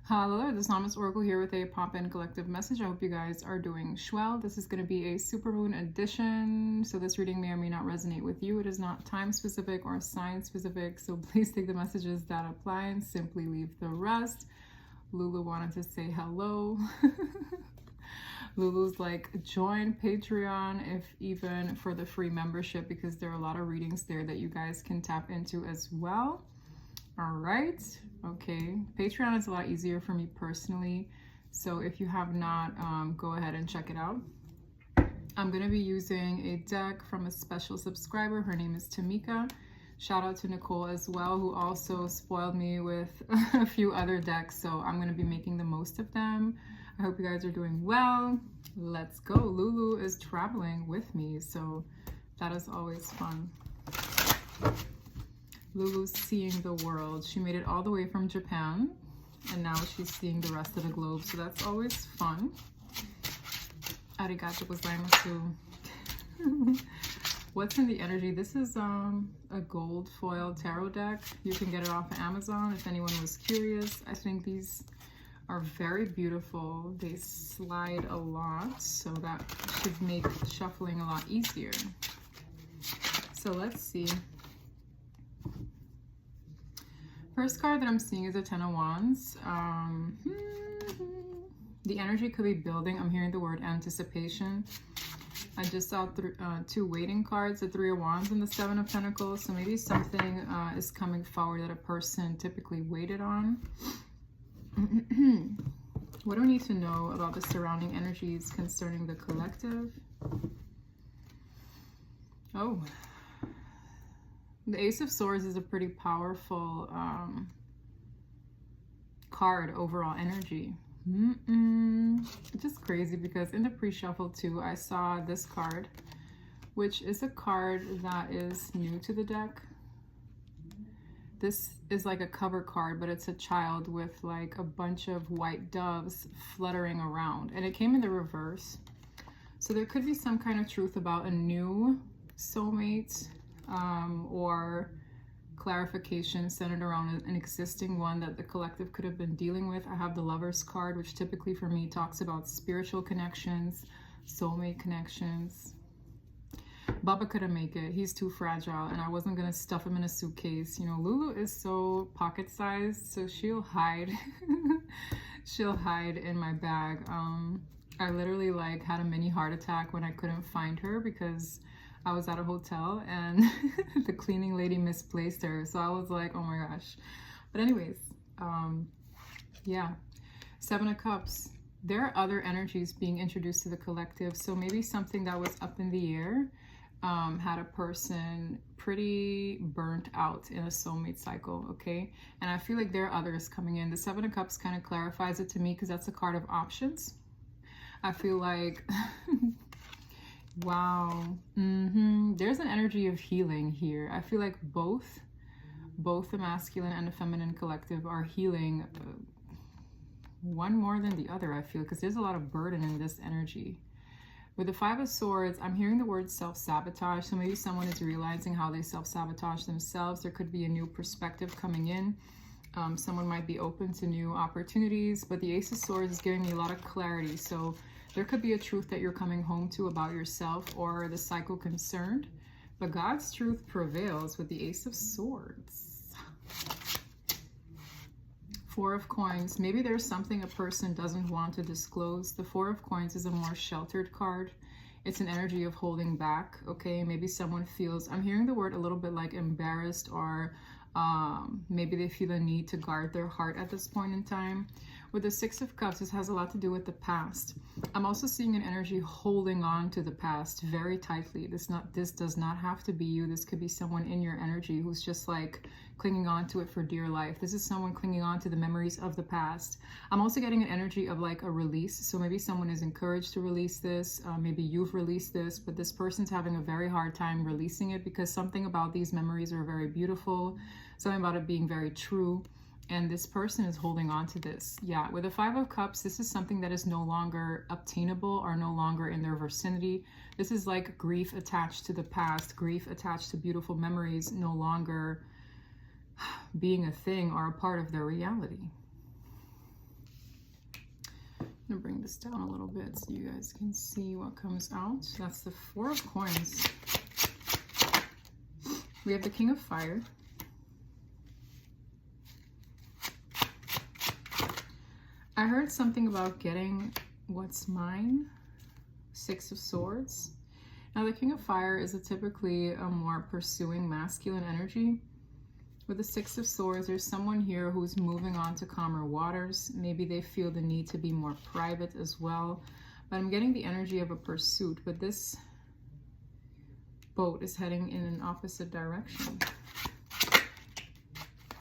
Hello, this is Anonymous Oracle here with a pop-in collective message. I hope you guys are doing swell. This is going to be a supermoon edition, so this reading may or may not resonate with you. It is not time specific or sign specific, so please take the messages that apply and simply leave the rest. Lulu wanted to say hello. Lulu's like, join Patreon, if even for the free membership, because there are a lot of readings there that you guys can tap into as well. All right. Okay. Patreon is a lot easier for me personally. So if you have not, go ahead and check it out. I'm going to be using a deck from a special subscriber. Her name is Tamika. Shout out to Nicole as well, who also spoiled me with a few other decks. So I'm going to be making the most of them. I hope you guys are doing well. Let's go. Lulu is traveling with me, so that is always fun. Lulu's seeing the world. She made it all the way from Japan, and now she's seeing the rest of the globe, so that's always fun. Arigato gozaimasu. What's in the energy? This is a gold foil tarot deck. You can get it off of Amazon if anyone was curious. I think these are very beautiful. They slide a lot, so that should make shuffling a lot easier. So let's see. First card that I'm seeing is a Ten of Wands. The energy could be building. I'm hearing the word anticipation. I just saw two waiting cards, the Three of Wands and the Seven of Pentacles. So maybe something is coming forward that a person typically waited on. What do we need to know about the surrounding energies concerning the collective? Oh. The Ace of Swords is a pretty powerful card, overall energy. It's just crazy because in the pre-shuffle too, I saw this card, which is a card that is new to the deck. This is like a cover card, but it's a child with like a bunch of white doves fluttering around, and it came in the reverse. So there could be some kind of truth about a new soulmate, or clarification centered around an existing one that the collective could have been dealing with. I have the Lover's card, which typically for me talks about spiritual connections, soulmate connections. Baba couldn't make it. He's too fragile, and I wasn't going to stuff him in a suitcase. You know, Lulu is so pocket-sized, so she'll hide. She'll hide in my bag. I literally like had a mini heart attack when I couldn't find her because I was at a hotel and the cleaning lady misplaced her. So I was like, oh my gosh. But anyways, yeah. Seven of Cups. There are other energies being introduced to the collective. So maybe something that was up in the air had a person pretty burnt out in a soulmate cycle, okay? And I feel like there are others coming in. The Seven of Cups kind of clarifies it to me because that's a card of options. I feel like... Wow. There's an energy of healing here. I feel like both the masculine and the feminine collective are healing one more than the other, I feel, because there's a lot of burden in this energy. With the Five of Swords, I'm hearing the word self-sabotage. So maybe someone is realizing how they self-sabotage themselves. There could be a new perspective coming in. Someone might be open to new opportunities, but the Ace of Swords is giving me a lot of clarity. So there could be a truth that you're coming home to about yourself or the cycle concerned, but God's truth prevails with the Ace of Swords. Four of Coins. Maybe there's something a person doesn't want to disclose. The Four of Coins is a more sheltered card. It's an energy of holding back, okay? Maybe someone feels, I'm hearing the word a little bit like embarrassed, or maybe they feel a need to guard their heart at this point in time. With the Six of Cups, this has a lot to do with the past. I'm also seeing an energy holding on to the past very tightly. This does not have to be you. This could be someone in your energy who's just like clinging on to it for dear life. This is someone clinging on to the memories of the past. I'm also getting an energy of like a release. So maybe someone is encouraged to release this. Maybe you've released this, but this person's having a very hard time releasing it because something about these memories are very beautiful. Something about it being very true. And this person is holding on to this. Yeah, with the Five of Cups, this is something that is no longer obtainable or no longer in their vicinity. This is like grief attached to the past, grief attached to beautiful memories, no longer being a thing or a part of their reality. this down a little bit so you guys can see what comes out. That's the Four of Coins. We have the King of Fire. I heard something about getting what's mine. Six of Swords. Now the King of Fire is typically a more pursuing masculine energy. With the Six of Swords, there's someone here who's moving on to calmer waters. Maybe they feel the need to be more private as well. But I'm getting the energy of a pursuit. But this boat is heading in an opposite direction.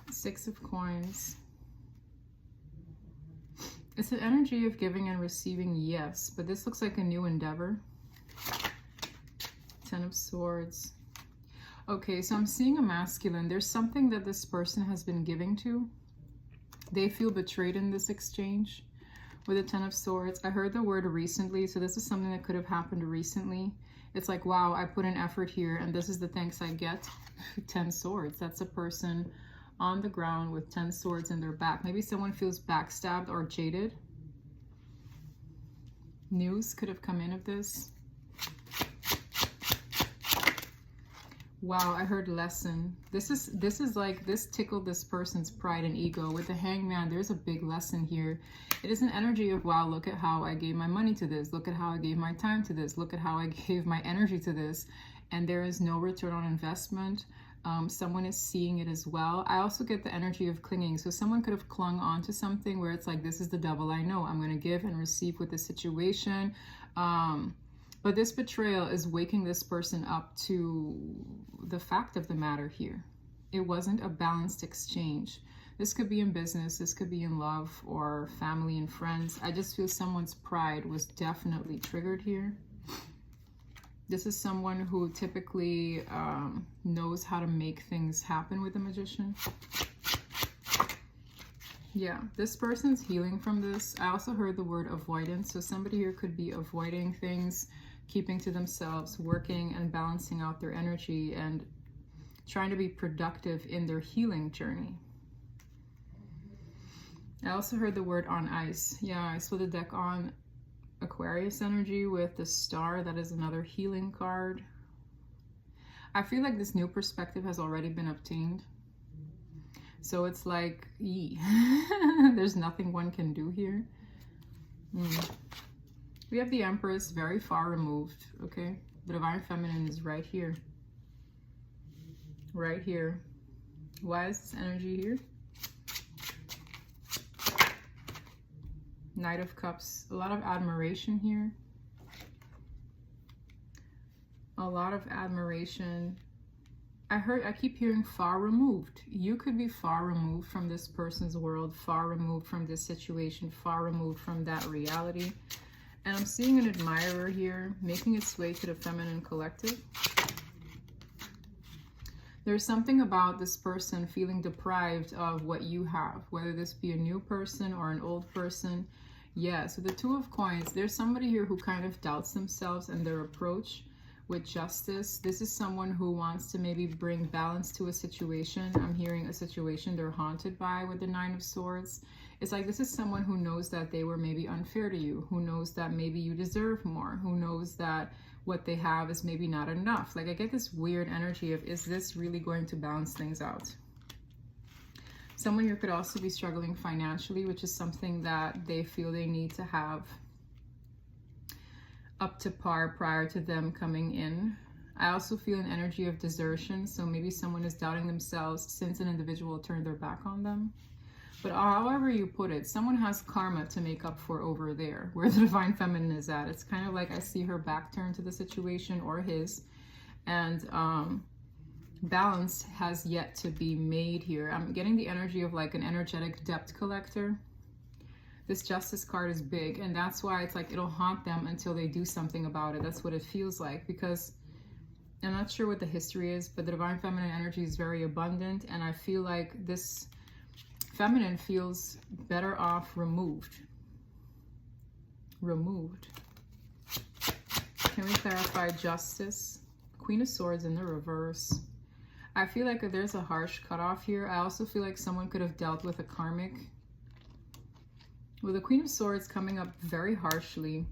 Six of Coins. It's an energy of giving and receiving, yes. But this looks like a new endeavor. Ten of Swords. Okay, so I'm seeing a masculine. There's something that this person has been giving to. They feel betrayed in this exchange. With the Ten of Swords, I heard the word recently, so this is something that could have happened recently. It's like, wow, I put in effort here, and this is the thanks I get. 10 swords. That's a person on the ground with 10 swords in their back. Maybe someone feels backstabbed or jaded. News could have come in of this. Wow, I heard lesson. This is like, this tickled this person's pride and ego. With the Hangman, there's a big lesson here. It is an energy of, wow, look at how I gave my money to this. Look at how I gave my time to this. Look at how I gave my energy to this. And there is no return on investment. Someone is seeing it as well. I also get the energy of clinging. So someone could have clung on to something where it's like, this is the devil I know. I'm going to give and receive with the situation. But this betrayal is waking this person up to the fact of the matter here. It wasn't a balanced exchange. This could be in business, this could be in love or family and friends. I just feel someone's pride was definitely triggered here. This is someone who typically knows how to make things happen with the Magician. Yeah, this person's healing from this. I also heard the word avoidance. So somebody here could be avoiding things, keeping to themselves, working and balancing out their energy and trying to be productive in their healing journey. I also heard the word on ice. Yeah, I saw the deck on Aquarius energy with the star. That is another healing card. I feel like this new perspective has already been obtained. So it's like, there's nothing one can do here. We have the Empress, very far removed, okay? The Divine Feminine is right here. Right here. Why is this energy here? Knight of Cups. A lot of admiration here. A lot of admiration. I keep hearing far removed. You could be far removed from this person's world, far removed from this situation, far removed from that reality. And I'm seeing an admirer here making its way to the feminine collective. There's something about this person feeling deprived of what you have, whether this be a new person or an old person. Yeah, so the Two of Coins, there's somebody here who kind of doubts themselves and their approach with justice. This is someone who wants to maybe bring balance to a situation. I'm hearing a situation they're haunted by with the Nine of Swords. It's like this is someone who knows that they were maybe unfair to you, who knows that maybe you deserve more, who knows that what they have is maybe not enough. Like I get this weird energy of, is this really going to balance things out? Someone here could also be struggling financially, which is something that they feel they need to have up to par prior to them coming in. I also feel an energy of desertion. So maybe someone is doubting themselves since an individual turned their back on them. But however you put it, someone has karma to make up for over there, where the Divine Feminine is at. It's kind of like I see her back turned to the situation or his. And balance has yet to be made here. I'm getting the energy of like an energetic debt collector. This Justice card is big, and that's why it's like it'll haunt them until they do something about it. That's what it feels like, because I'm not sure what the history is, but the Divine Feminine energy is very abundant, and I feel like this feminine feels better off removed. Removed. Can we clarify justice? Queen of Swords in the reverse. I feel like there's a harsh cutoff here. I also feel like someone could have dealt with a karmic With the Queen of Swords coming up very harshly,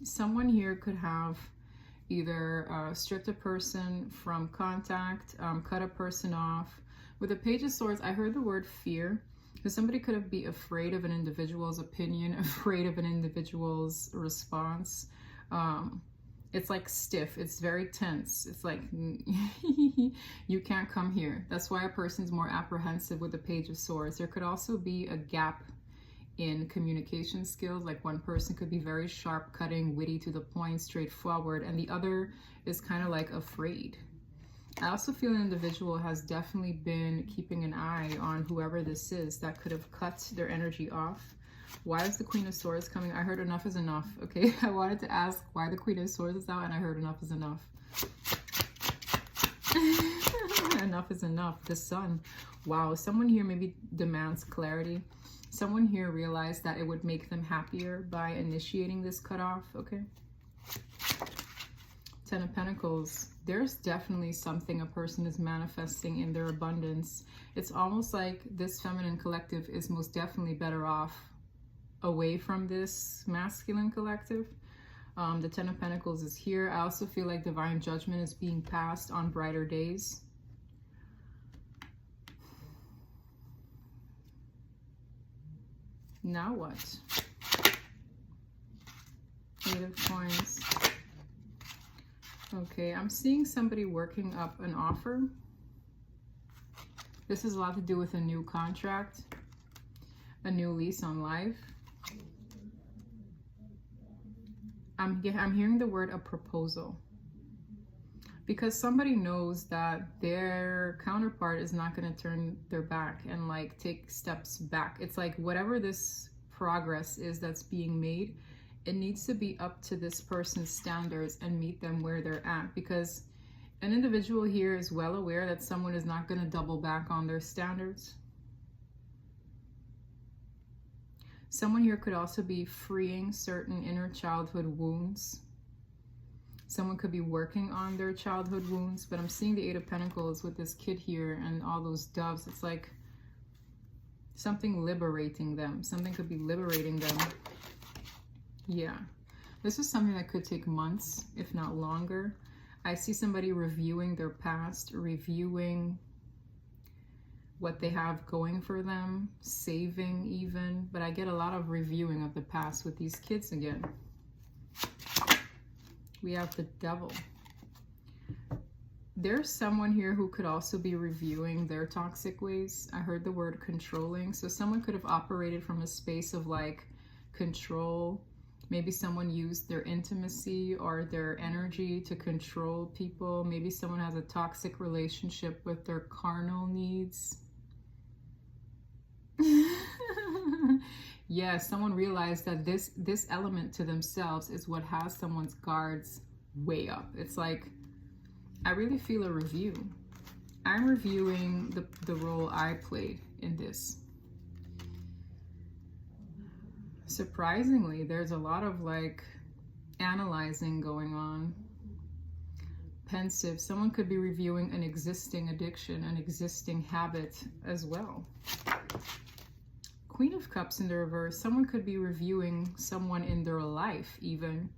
someone here could have either stripped a person from contact, cut a person off. With the Page of Swords, I heard the word fear. So somebody could be afraid of an individual's opinion, afraid of an individual's response. It's like stiff. It's very tense. It's like, you can't come here. That's why a person's more apprehensive with the Page of Swords. There could also be a gap in communication skills. Like one person could be very sharp, cutting, witty, to the point, straightforward, and the other is kind of like afraid. I also feel an individual has definitely been keeping an eye on whoever this is that could have cut their energy off. Why is the Queen of Swords coming? I heard enough is enough. Okay, I wanted to ask why the Queen of Swords is out, and I heard enough is enough. Enough is enough. The Sun. Wow, someone here maybe demands clarity. Someone here realized that it would make them happier by initiating this cutoff. Okay. Ten of Pentacles. There's definitely something a person is manifesting in their abundance. It's almost like this feminine collective is most definitely better off away from this masculine collective. The Ten of Pentacles is here. I also feel like divine judgment is being passed on brighter days. Now what? Eight of Coins. Okay, I'm seeing somebody working up an offer. This has a lot to do with a new contract, a new lease on life. I'm hearing the word a proposal, because somebody knows that their counterpart is not going to turn their back and like take steps back. It's like whatever this progress is that's being made, it needs to be up to this person's standards and meet them where they're at, because an individual here is well aware that someone is not going to double back on their standards. Someone here could also be freeing certain inner childhood wounds. Someone could be working on their childhood wounds, but I'm seeing the Eight of Pentacles with this kid here and all those doves. It's like something liberating them. Something could be liberating them. Yeah. This is something that could take months, if not longer. I see somebody reviewing their past, reviewing what they have going for them, saving even, but I get a lot of reviewing of the past with these kids again. We have the Devil. There's someone here who could also be reviewing their toxic ways. I heard the word controlling. So someone could have operated from a space of like control. Maybe someone used their intimacy or their energy to control people. Maybe someone has a toxic relationship with their carnal needs. Yeah, someone realized that this element to themselves is what has someone's guards way up. It's like, I really feel a review. I'm reviewing the role I played in this. Surprisingly, there's a lot of like analyzing going on. Pensive. Someone could be reviewing an existing addiction, an existing habit as well. Queen of Cups in the reverse. Someone could be reviewing someone in their life even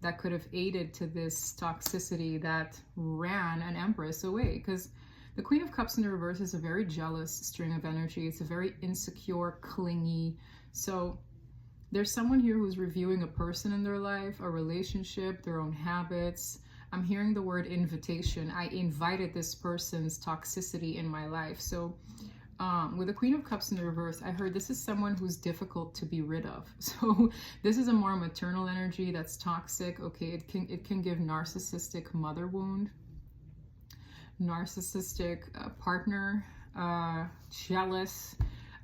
that could have aided to this toxicity that ran an Empress away. Because the Queen of Cups in the reverse is a very jealous string of energy. It's a very insecure, clingy. So there's someone here who's reviewing a person in their life, a relationship, their own habits. I'm hearing the word invitation. I invited this person's toxicity in my life. So with the Queen of Cups in the reverse, I heard this is someone who's difficult to be rid of. So this is a more maternal energy that's toxic. Okay, it can give narcissistic mother wound, narcissistic partner, jealous.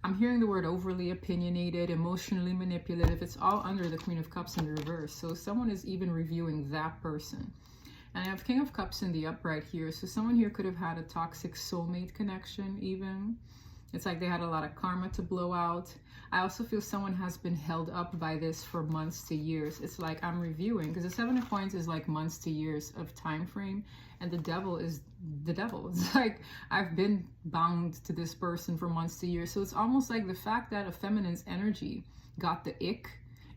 I'm hearing the word overly opinionated, emotionally manipulative. It's all under the Queen of Cups in the reverse. So someone is even reviewing that person. And I have King of Cups in the upright here. So someone here could have had a toxic soulmate connection even. It's like they had a lot of karma to blow out. I also feel someone has been held up by this for months to years. It's like I'm reviewing, because the Seven of Coins is like months to years of time frame, and the Devil is the Devil. It's like I've been bound to this person for months to years. So it's almost like the fact that a feminine's energy got the ick.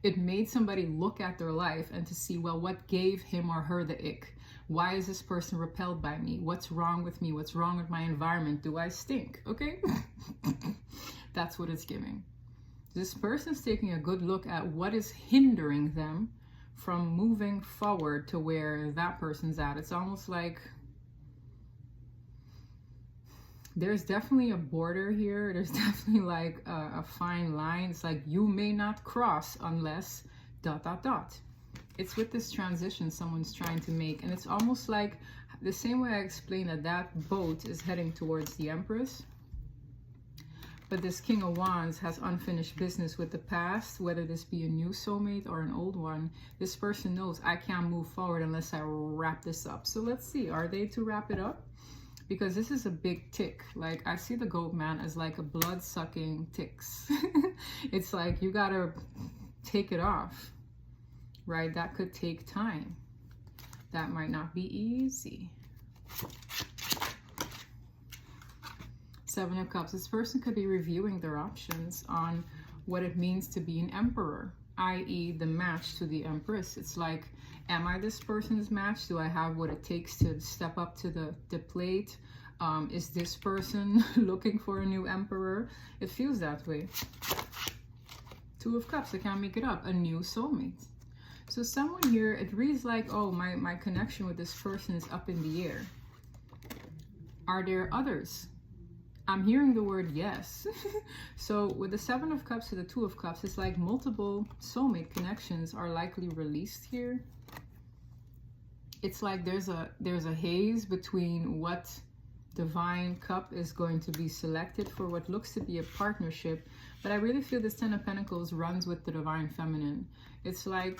It made somebody look at their life and to see, well, what gave him or her the ick? Why is this person repelled by me? What's wrong with me? What's wrong with my environment? Do I stink? Okay? That's what it's giving. This person's taking a good look at what is hindering them from moving forward to where that person's at. It's almost like there's definitely a border here. There's definitely like a fine line. It's like you may not cross unless ... It's with this transition someone's trying to make. And it's almost like the same way I explained that boat is heading towards the Empress. But this King of Wands has unfinished business with the past, whether this be a new soulmate or an old one. This person knows I can't move forward unless I wrap this up. So let's see, are they to wrap it up? Because this is a big tick. Like, I see the goat man as like a blood-sucking ticks. It's like you gotta take it off, right? That could take time. That might not be easy. Seven of Cups. This person could be reviewing their options on what it means to be an emperor, i.e. the match to the Empress. It's like, am I this person's match? Do I have what it takes to step up to the plate? Is this person looking for a new emperor? It feels that way. Two of Cups, I can't make it up. A new soulmate. So someone here, it reads like, oh, my connection with this person is up in the air. Are there others? I'm hearing the word yes. So with the Seven of Cups to the Two of Cups, it's like multiple soulmate connections are likely released here. It's like there's a haze between what divine cup is going to be selected for what looks to be a partnership. But I really feel this Ten of Pentacles runs with the divine feminine. It's like,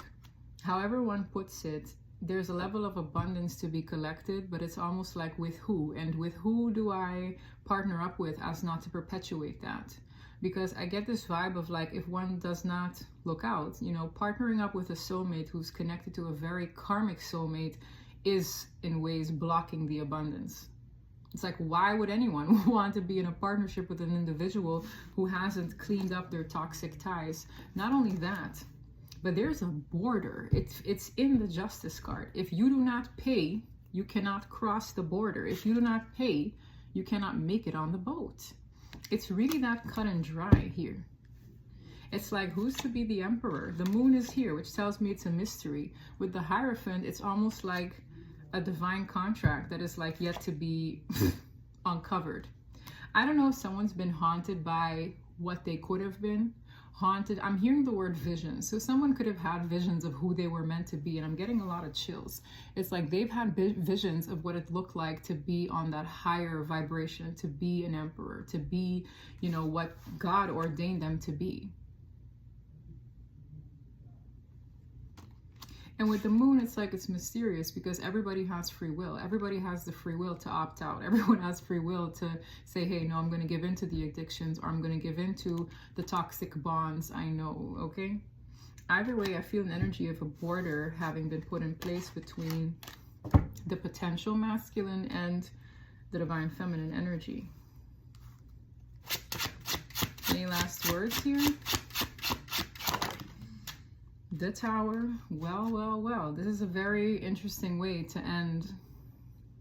however one puts it, there's a level of abundance to be collected, but it's almost like with who? And with who do I partner up with as not to perpetuate that? Because I get this vibe of like, if one does not look out, you know, partnering up with a soulmate who's connected to a very karmic soulmate is in ways blocking the abundance. It's like, why would anyone want to be in a partnership with an individual who hasn't cleaned up their toxic ties? Not only that, but there's a border. It's in the Justice card. If you do not pay, you cannot cross the border. If you do not pay, you cannot make it on the boat. It's really that cut and dry here. It's like, who's to be the emperor? The moon is here, which tells me it's a mystery. With the Hierophant, it's almost like a divine contract that is like yet to be uncovered. I don't know if someone's been haunted by what they could have been. Haunted, I'm hearing the word vision. So someone could have had visions of who they were meant to be, and I'm getting a lot of chills. It's like they've had visions of what it looked like to be on that higher vibration, to be an emperor, to be, you know, what God ordained them to be. And with the moon, it's like it's mysterious because everybody has free will. Everybody has the free will to opt out. Everyone has free will to say, hey, no, I'm going to give in to the addictions, or I'm going to give in to the toxic bonds I know, okay? Either way, I feel an energy of a border having been put in place between the potential masculine and the divine feminine energy. Any last words here? The Tower. Well. This is a very interesting way to end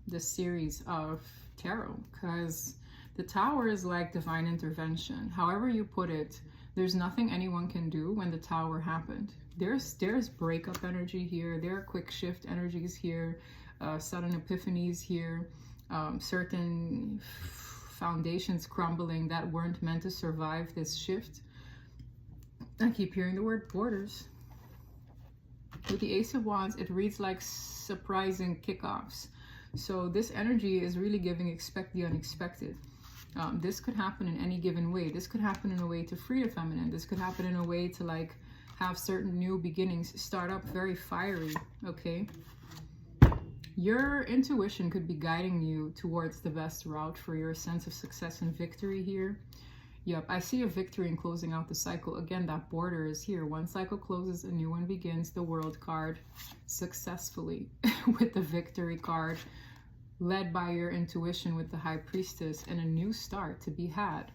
this series of tarot, because the Tower is like divine intervention. However you put it, there's nothing anyone can do when the Tower happened. There's breakup energy here. There are quick shift energies here. Sudden epiphanies here. Certain foundations crumbling that weren't meant to survive this shift. I keep hearing the word borders. With the Ace of Wands, it reads like surprising kickoffs. So this energy is really giving expect the unexpected. This could happen in any given way. This could happen in a way to free the feminine. This could happen in a way to like have certain new beginnings start up very fiery, okay? Your intuition could be guiding you towards the best route for your sense of success and victory here. Yep, I see a victory in closing out the cycle. Again, that border is here. One cycle closes, a new one begins. The World card successfully with the Victory card, led by your intuition with the High Priestess, and a new start to be had.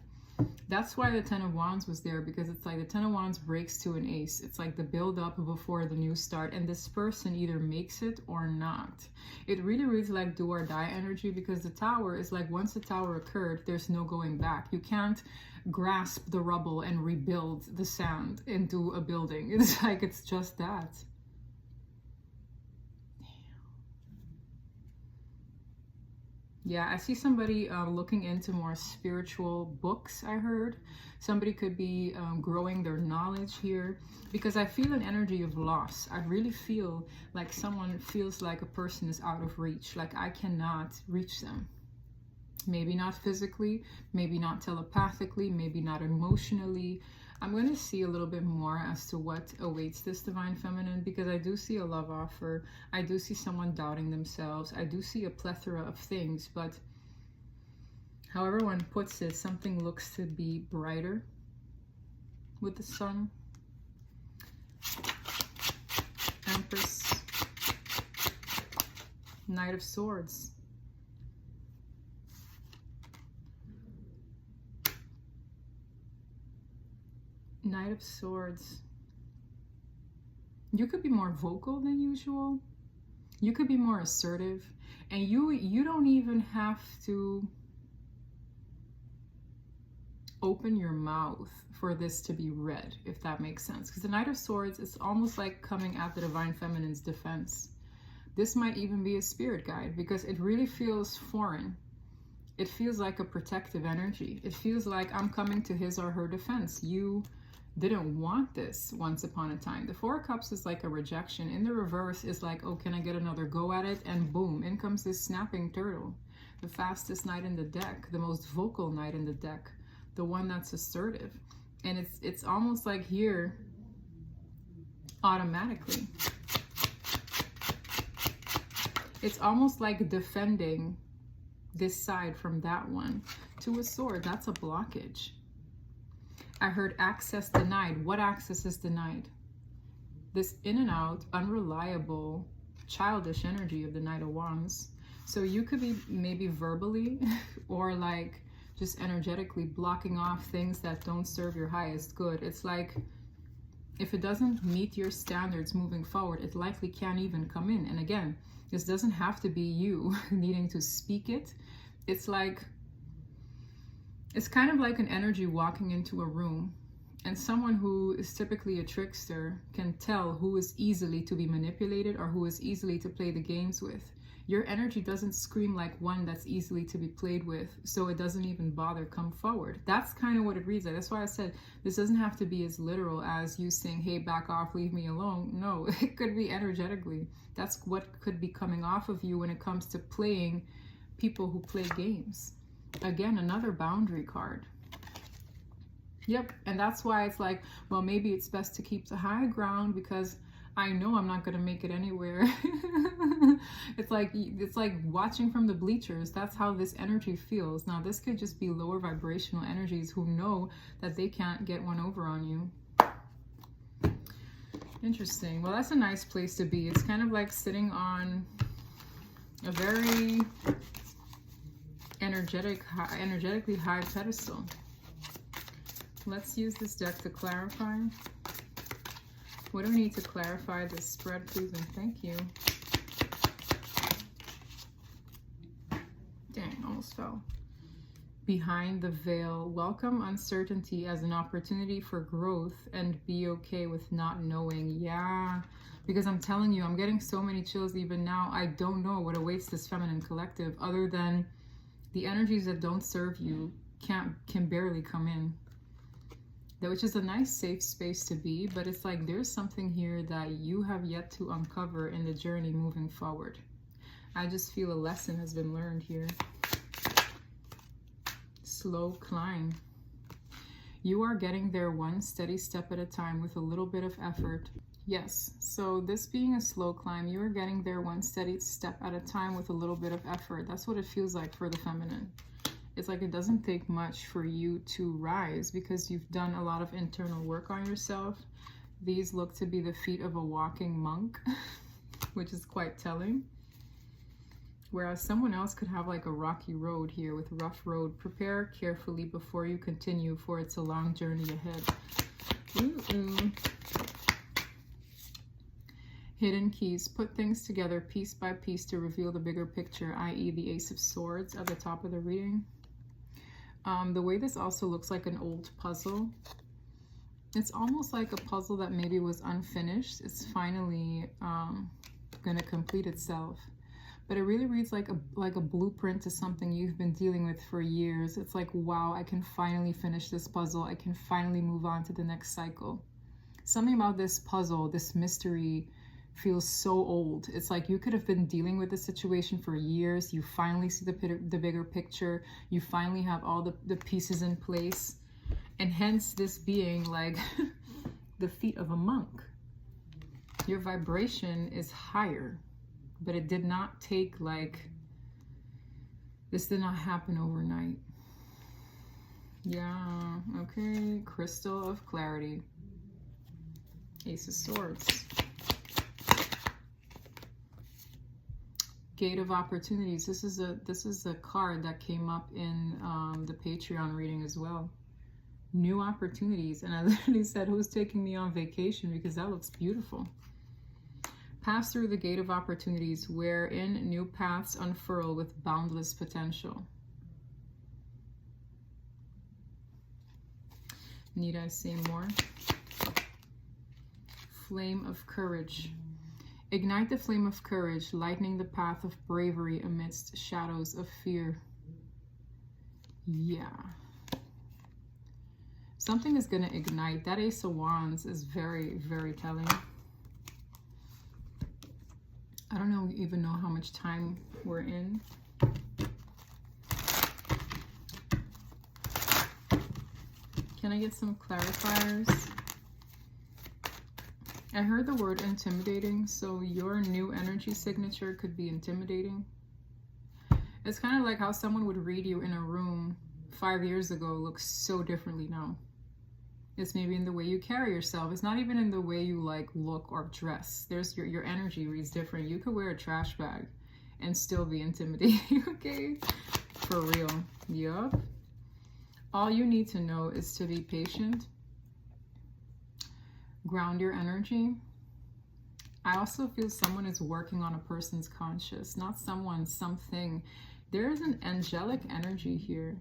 That's why the Ten of Wands was there, because it's like the Ten of Wands breaks to an ace. It's like the build up before the new start, and this person either makes it or not. It really reads like do or die energy, because the Tower is like once the Tower occurred, there's no going back. You can't grasp the rubble and rebuild the sand into a building. It's like it's just that. Yeah, I see somebody looking into more spiritual books, I heard. Somebody could be growing their knowledge here, because I feel an energy of loss. I really feel like someone feels like a person is out of reach, like I cannot reach them. Maybe not physically, maybe not telepathically, maybe not emotionally. I'm going to see a little bit more as to what awaits this Divine Feminine, because I do see a love offer. I do see someone doubting themselves. I do see a plethora of things, but however one puts it, something looks to be brighter with the Sun. Empress. Knight of Swords. Knight of Swords. You could be more vocal than usual. You could be more assertive, and you don't even have to open your mouth for this to be read, if that makes sense. Because the Knight of Swords is almost like coming at the Divine Feminine's defense. This might even be a spirit guide, because it really feels foreign. It feels like a protective energy. It feels like I'm coming to his or her defense. You didn't want this once upon a time. The Four of Cups is like a rejection. In the reverse is like, oh, can I get another go at it? And boom, in comes this snapping turtle. The fastest knight in the deck, the most vocal knight in the deck, the one that's assertive. And it's almost like here, automatically. It's almost like defending this side from that one. Two of Swords, that's a blockage. I heard access denied. What access is denied? This in and out, unreliable, childish energy of the Knight of Wands. So you could be maybe verbally or like just energetically blocking off things that don't serve your highest good. It's like if it doesn't meet your standards moving forward, it likely can't even come in. And again, this doesn't have to be you needing to speak it. It's like, it's kind of like an energy walking into a room, and someone who is typically a trickster can tell who is easily to be manipulated or who is easily to play the games with. Your energy doesn't scream like one that's easily to be played with, so it doesn't even bother come forward. That's kind of what it reads like. That's why I said this doesn't have to be as literal as you saying, hey, back off, leave me alone. No, it could be energetically. That's what could be coming off of you when it comes to playing people who play games. Again, another boundary card. Yep, and that's why it's like, well, maybe it's best to keep the high ground because I know I'm not going to make it anywhere. It's like watching from the bleachers. That's how this energy feels. Now, this could just be lower vibrational energies who know that they can't get one over on you. Interesting. Well, that's a nice place to be. It's kind of like sitting on a very energetically high pedestal. Let's use this deck to clarify. What do we need to clarify this spread, please, and thank you. Dang, almost fell. Behind the veil. Welcome uncertainty as an opportunity for growth and be okay with not knowing. Yeah, because I'm telling you, I'm getting so many chills even now. I don't know what awaits this feminine collective other than the energies that don't serve you can barely come in. Which is a nice safe space to be, but it's like there's something here that you have yet to uncover in the journey moving forward. I just feel a lesson has been learned here. Slow climb. You are getting there one steady step at a time with a little bit of effort. Yes, so this being a slow climb, you are getting there one steady step at a time with a little bit of effort. That's what it feels like for the feminine. It's like it doesn't take much for you to rise because you've done a lot of internal work on yourself. These look to be the feet of a walking monk, which is quite telling. Whereas someone else could have like a rocky road here with rough road. Prepare carefully before you continue, for it's a long journey ahead. Ooh. Hidden keys. Put things together piece by piece to reveal the bigger picture, i.e. the Ace of Swords at the top of the reading. The way this also looks like an old puzzle. It's almost like a puzzle that maybe was unfinished. It's finally going to complete itself. But it really reads like a blueprint to something you've been dealing with for years. It's like, wow, I can finally finish this puzzle. I can finally move on to the next cycle. Something about this puzzle, this mystery, feels so old. It's like you could have been dealing with this situation for years. You finally see the bigger picture. You finally have all the pieces in place. And hence this being like the feet of a monk. Your vibration is higher, but it did not take this did not happen overnight. Yeah, okay. Crystal of Clarity. Ace of Swords. Gate of Opportunities. This is a card that came up in the Patreon reading as well. New opportunities. And I literally said, who's taking me on vacation? Because that looks beautiful. Pass through the gate of opportunities, wherein new paths unfurl with boundless potential. Need I say more? Flame of Courage. Ignite the flame of courage, lightening the path of bravery amidst shadows of fear. Yeah. Something is going to ignite. That Ace of Wands is very, very telling. I don't even know how much time we're in. Can I get some clarifiers? I heard the word intimidating, so your new energy signature could be intimidating. It's kind of like how someone would read you in a room 5 years ago looks so differently now. It's maybe in the way you carry yourself. It's not even in the way you like look or dress. There's your energy reads different. You could wear a trash bag and still be intimidating, okay? For real. Yup. All you need to know is to be patient. Ground your energy. I also feel someone is working on a person's conscious, not someone, something. There is an angelic energy here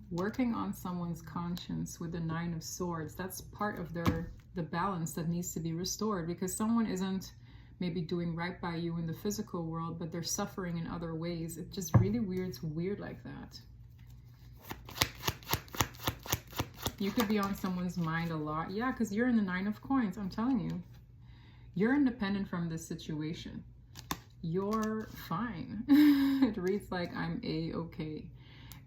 working on someone's conscience with the Nine of Swords. That's part of the balance that needs to be restored, because someone isn't maybe doing right by you in the physical world, but they're suffering in other ways. It just really weird like that. You could be on someone's mind a lot. Yeah, because you're in the Nine of Coins. I'm telling you. You're independent from this situation. You're fine. It reads like I'm A-okay.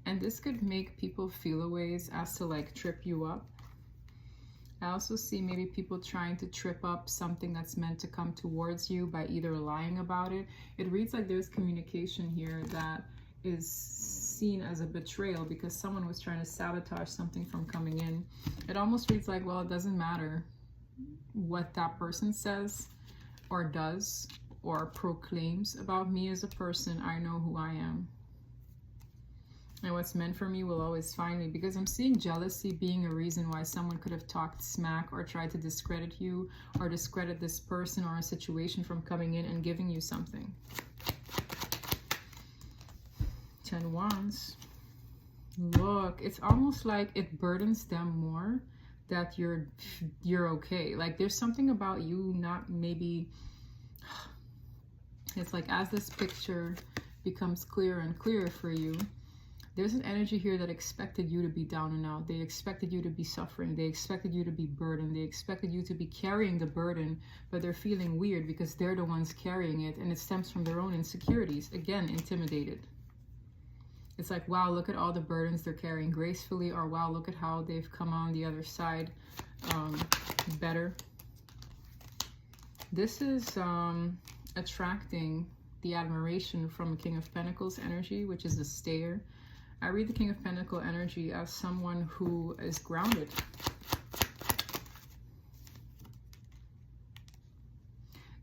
And this could make people feel a ways as to like trip you up. I also see maybe people trying to trip up something that's meant to come towards you by either lying about it. It reads like there's communication here that is seen as a betrayal because someone was trying to sabotage something from coming in. It almost reads like, well, it doesn't matter what that person says or does or proclaims about me as a person. I know who I am. And what's meant for me will always find me, because I'm seeing jealousy being a reason why someone could have talked smack or tried to discredit you or discredit this person or a situation from coming in and giving you something. 10 Wands. Look, it's almost like it burdens them more that you're okay. Like there's something about you not maybe... It's like as this picture becomes clearer and clearer for you, there's an energy here that expected you to be down and out. They expected you to be suffering. They expected you to be burdened. They expected you to be carrying the burden, but they're feeling weird because they're the ones carrying it, and it stems from their own insecurities. Again, intimidated. It's like, wow, look at all the burdens they're carrying gracefully, or wow, look at how they've come on the other side better. This is attracting the admiration from King of Pentacles energy, which is a stayer. I read the King of Pentacles energy as someone who is grounded.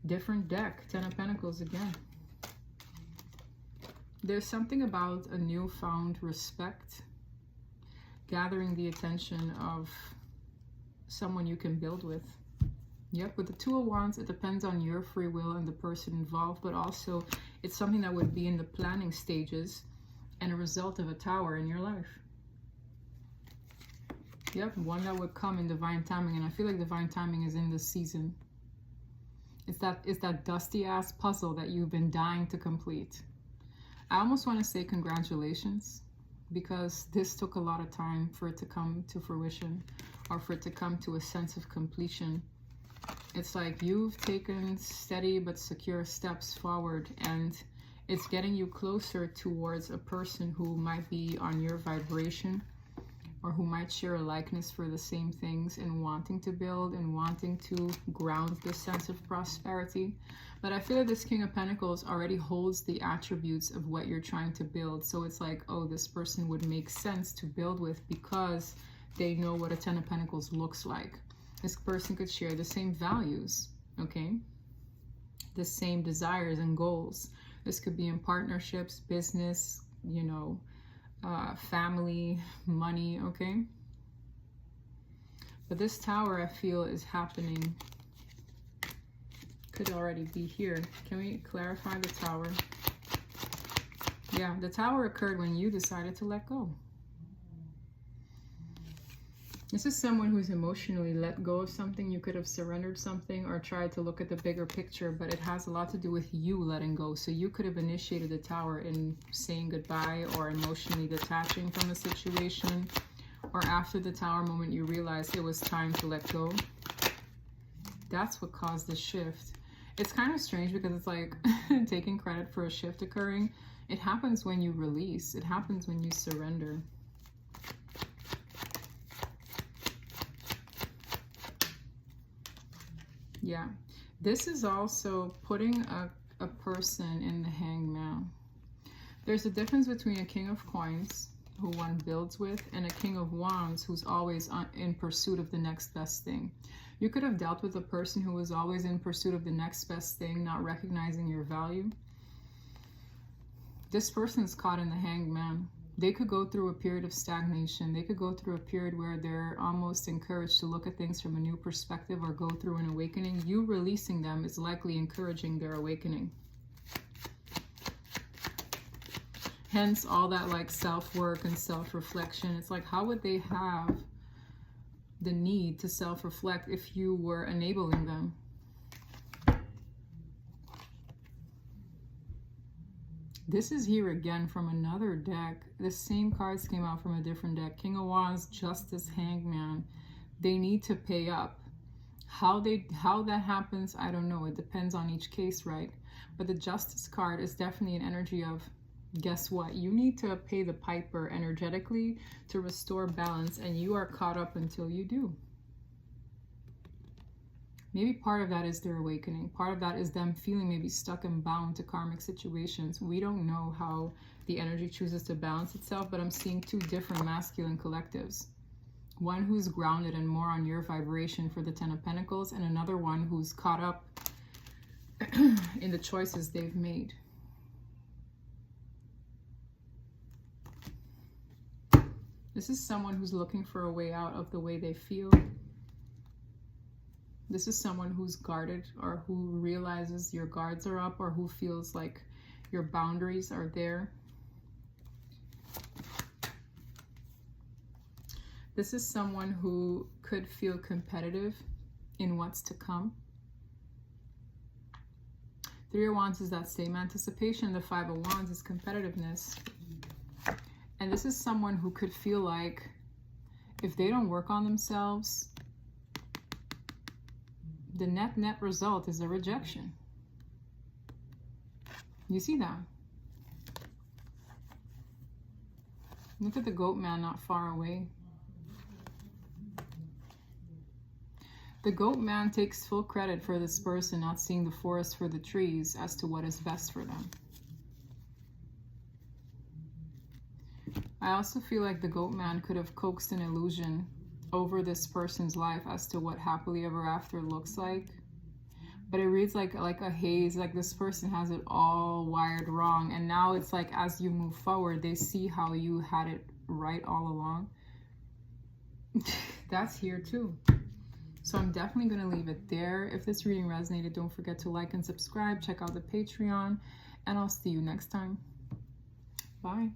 Different deck, 10 of Pentacles again. There's something about a newfound respect, gathering the attention of someone you can build with. Yep, with the Two of Wands, it depends on your free will and the person involved, but also it's something that would be in the planning stages and a result of a Tower in your life. Yep, one that would come in divine timing, and I feel like divine timing is in this season. It's that dusty ass puzzle that you've been dying to complete. I almost want to say congratulations, because this took a lot of time for it to come to fruition, or for it to come to a sense of completion. It's like you've taken steady but secure steps forward, and it's getting you closer towards a person who might be on your vibration, or who might share a likeness for the same things, and wanting to build and wanting to ground this sense of prosperity. But I feel like this King of Pentacles already holds the attributes of what you're trying to build. So it's like, oh, this person would make sense to build with because they know what a Ten of Pentacles looks like. This person could share the same values, okay? The same desires and goals. This could be in partnerships, business, you know, family, money, okay? But this Tower, I feel, is happening. Could already be here. Can we clarify the Tower? Yeah, the Tower occurred when you decided to let go. This is someone who's emotionally let go of something. You could have surrendered something or tried to look at the bigger picture, but it has a lot to do with you letting go. So you could have initiated the Tower in saying goodbye or emotionally detaching from the situation, or after the Tower moment you realized it was time to let go. That's what caused the shift. It's kind of strange because it's like taking credit for a shift occurring. It happens when you release. It happens when you surrender. Yeah, this is also putting a person in the Hangman. There's a difference between a King of Coins, who one builds with, and a King of Wands, who's always in pursuit of the next best thing. You could have dealt with a person who was always in pursuit of the next best thing, not recognizing your value. This person's caught in the Hangman. They could go through a period of stagnation. They could go through a period where they're almost encouraged to look at things from a new perspective or go through an awakening. You releasing them is likely encouraging their awakening. Hence all that like self-work and self-reflection. It's like, how would they have the need to self-reflect if you were enabling them? This is here again from another deck. The same cards came out from a different deck. King of Wands, Justice, Hangman. They need to pay up. How that happens, I don't know. It depends on each case, right? But the Justice card is definitely an energy of, guess what? You need to pay the piper energetically to restore balance, and you are caught up until you do. Maybe part of that is their awakening. Part of that is them feeling maybe stuck and bound to karmic situations. We don't know how the energy chooses to balance itself, but I'm seeing two different masculine collectives. One who's grounded and more on your vibration for the Ten of Pentacles, and another one who's caught up in the choices they've made. This is someone who's looking for a way out of the way they feel. This is someone who's guarded, or who realizes your guards are up, or who feels like your boundaries are there. This is someone who could feel competitive in what's to come. Three of Wands is that same anticipation. The Five of Wands is competitiveness. And this is someone who could feel like if they don't work on themselves, the net result is a rejection. You see that? Look at the goat man not far away. The goat man takes full credit for this person not seeing the forest for the trees as to what is best for them. I also feel like the goat man could have coaxed an illusion over this person's life as to what happily ever after looks like. but it reads like a haze, like this person has it all wired wrong, and now it's like as you move forward they see how you had it right all along. That's here too. So I'm definitely going to leave it there. If this reading resonated, don't forget to like and subscribe, check out the Patreon, and I'll see you next time. Bye.